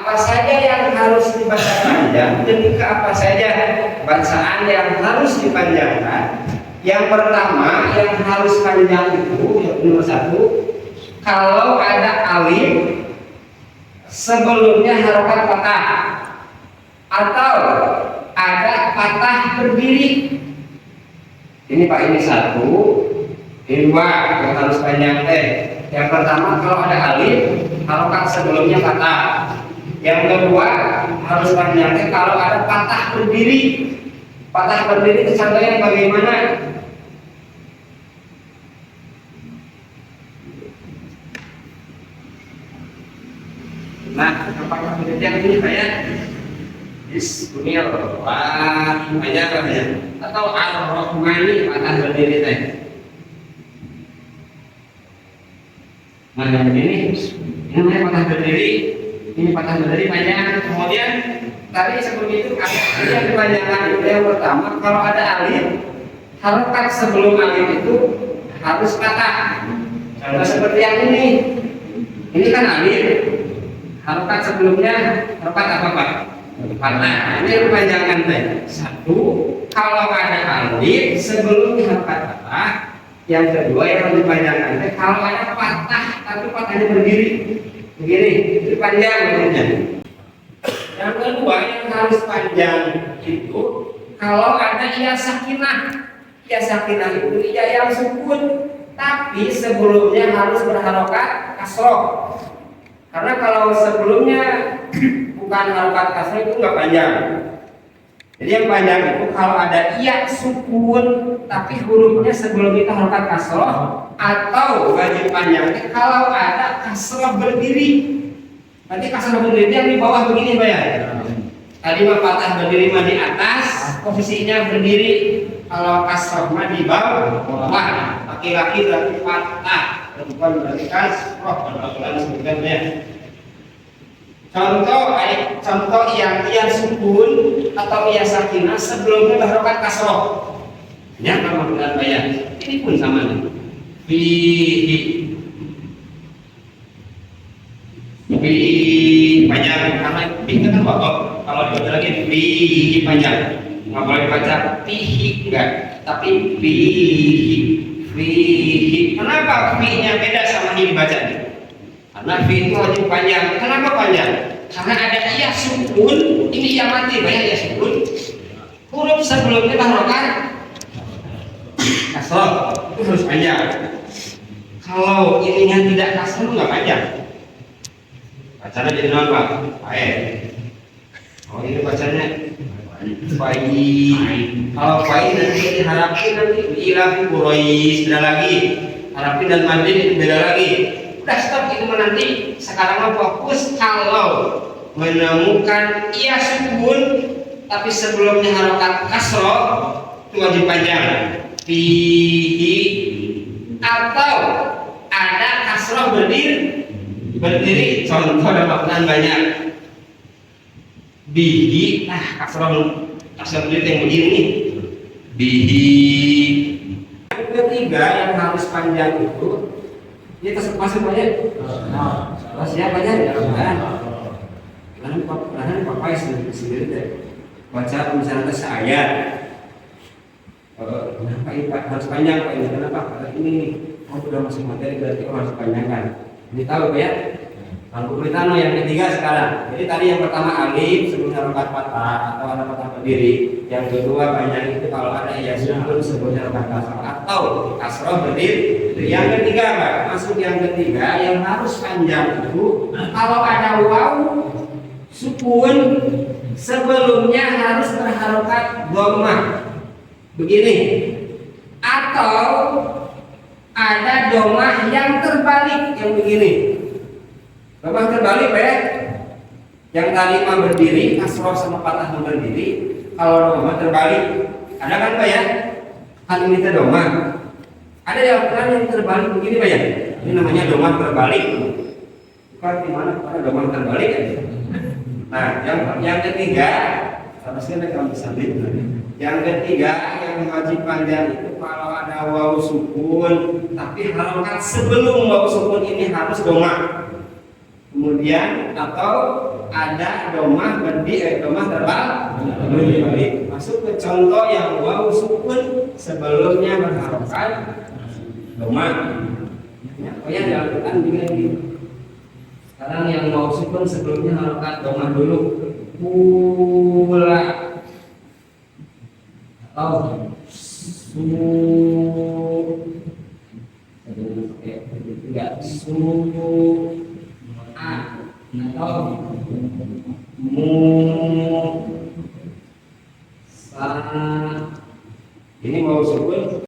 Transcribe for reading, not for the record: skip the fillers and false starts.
apa saja yang harus dibaca panjang, ketika apa saja bacaan yang harus dipanjangkan. Yang pertama yang harus panjang itu nomor satu, kalau ada alif sebelumnya harokat patah atau ada patah berdiri. Ini Pak, ini satu, ini dua yang harus panjang teh. Yang pertama kalau ada alif harokat sebelumnya patah. Yang kedua harus panjang teh kalau ada patah berdiri. Patah berdiri itu contohnya bagaimana? Nah, patah berdiri yang ini kayak Bismillahirrahmanirrahim atau Ar-Rahmani, patah berdiri teh. Nah, yang ini namanya patah berdiri. Ini patah berdiri panjang. Kemudian tadi sebelum itu ada yang dipanjangkan itu. Yang pertama kalau ada alif, harokat sebelum alif itu harus patah. Contoh seperti yang ini. Ini kan alif. Harokat sebelumnya harokat apa Pak? Patah. Ini yang dipanjangkan teh. Satu, kalau ada alif sebelum harokat patah. Yang kedua yang harus dipanjangkan teh kalau ada patah tapi patahnya berdiri. Begini, itu panjang bentuknya. Yang kedua yang harus panjang itu kalau ada iya sakinah. Iya sakinah itu iya yang sukun, tapi sebelumnya harus berharokat kasroh. Karena kalau sebelumnya bukan harokat kasroh itu nggak panjang. Jadi yang panjang itu kalau ada iya sukun, tapi hurufnya sebelum itu harokat kasroh, atau wajib panjangnya kalau ada kasroh berdiri. Nanti kasroh berdiri yang di bawah begini Pak ya. Tadi mah patah berdiri mah di atas, posisinya berdiri. Kalau kasroh mah di bawah. Laki-laki berarti patah, perempuan berarti kasroh. Kalau sebutnya. Contoh yang iya sukun atau iya sakinah sebelumnya berharokat kasroh. Ya, kalau dengan bayar. Ini pun sama nih. Fihi panjang karena fihi kan bapak. Kalau dibaca lagi fihi panjang. Nggak boleh dibaca fihi enggak, tapi fihi. Kenapa fihi-nya beda sama ini dibaca nih? Karena fihi itu wajib panjang. Kenapa panjang? Karena ada iya sukun, ini iya mati, banyak iya sukun. Huruf sebelumnya harokat kasroh itu harus panjang. Kalau ininya tidak kasroh nggak panjang. Bacanya jadi non Pak? Baik. Oh ini bacanya baik. Kalau baik nanti diharapin nanti ilahi Quraisy beda lagi. Harapin dan Madin itu beda lagi. Udah stop itu nanti. Sekarang mau fokus kalau menemukan iya sukun tapi sebelumnya harokat kasroh itu wajib panjang. Fihi atau ada kasroh berdiri contoh ada makna banyak. Bihi, nah kasroh berdiri yang begini nih. Bihi. Yang ketiga yang harus panjang itu ini masuk banyak. Nah, siapanya ya kan? Karena papai sendiri deh. Baca misalnya seayat. Kenapa ini Pak harus panjang Pak? Ini kenapa? Karena ini sudah masuk materi berarti harus panjangkan. Ini tahu Pak ya? Lampu Britano yang ketiga sekarang. Jadi tadi yang pertama alif sebelum harokat patah atau ada patah berdiri. Yang kedua panjang itu kalau ada iya sukun sebelum harokat kasroh atau kasroh berdiri. Yang ketiga Pak, masuk yang ketiga yang harus panjang itu kalau ada waw sukun sebelumnya harus berharokat dhammah. Begini, atau ada domah yang terbalik yang begini. Domah terbalik Pak ya? Yang tadi mah berdiri, kasroh sama patah berdiri. Kalau domah terbalik, ada kan Pak ya? Kan ini teh domah. Ada yang terbalik begini Pak ya? Ini namanya domah terbalik. Bukan di mana pada domah terbalik aja. Nah, yang ketiga, harusnya kalau bisa lihat. Yang ketiga yang wajib panjang itu kalau ada waw sukun tapi harokat sebelum waw sukun ini harus domah. Kemudian kemudian atau ada domah domah terbalik. Masuk ke contoh yang waw sukun sebelumnya berharokat domah. Oh ya di Al-Quran juga ini. Sekarang yang waw sukun sebelumnya harokat domah dulu. Pula atau su enggak su a atau mu sa ini mau sukun